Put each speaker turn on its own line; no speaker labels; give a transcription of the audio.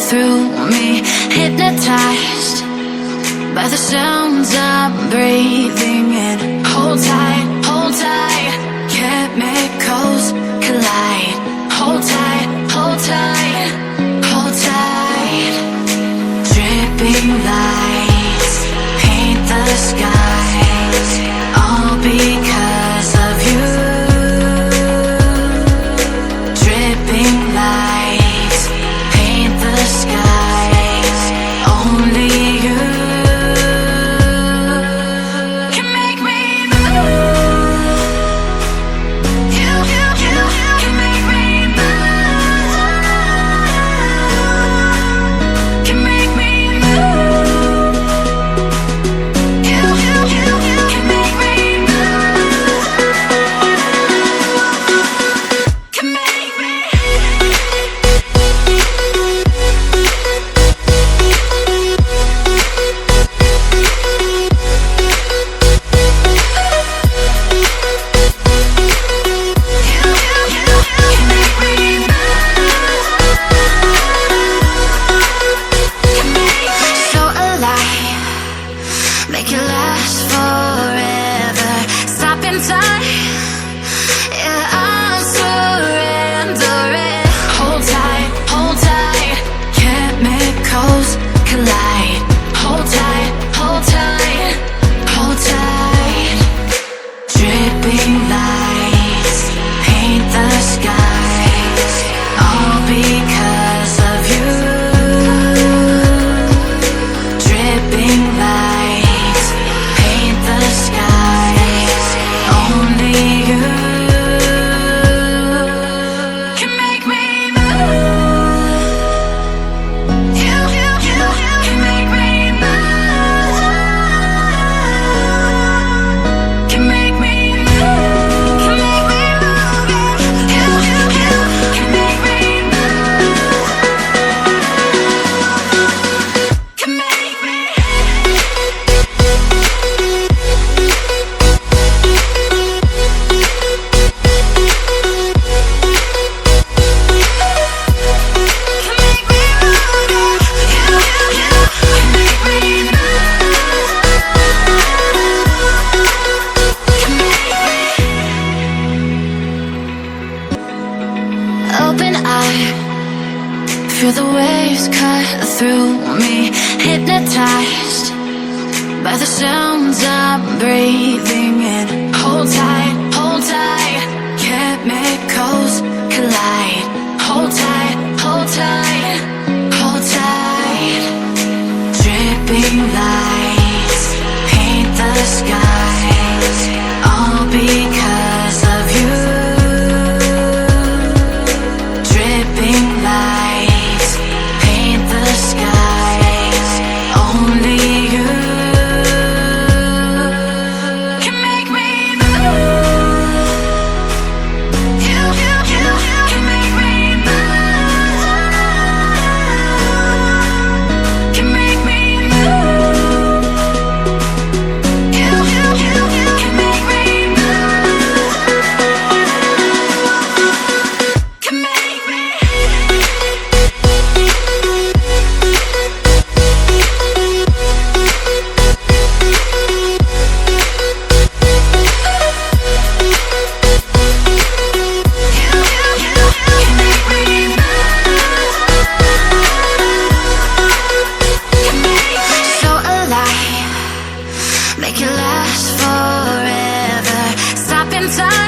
through me, hypnotized by the sounds I'm breathing in. Hold tight, chemicals collide. Hold tight, hold tight, hold tight. Dripping lights paint the skies, all because of you. Dripping lights paint the skies, only you can make me move. You can make me move. Can make me move. You can make me move. Can make me. So alive, make it last forever. Stop in time, yeah, I'm surrendering. Hold tight, chemicals collide. Hold tight, hold tight, hold tight. Dripping lights paint the skies, all because of you. Dripping lights paint the skies, only you can make me move. You can make me move. Can make me move. Can make me move. You can make me move. Can make me. Open eye, feel the waves cut through me, hypnotized by the sounds I'm breathing in. Hold tight, chemicals collide. Hold tight, hold tight. Dripping lights paint the skies, all because of you. Dripping lights paint the skies, only you can make me move. You can make me move. Can make me move. You can make me move. Can make me. So alive, make it last forever. Stop in time.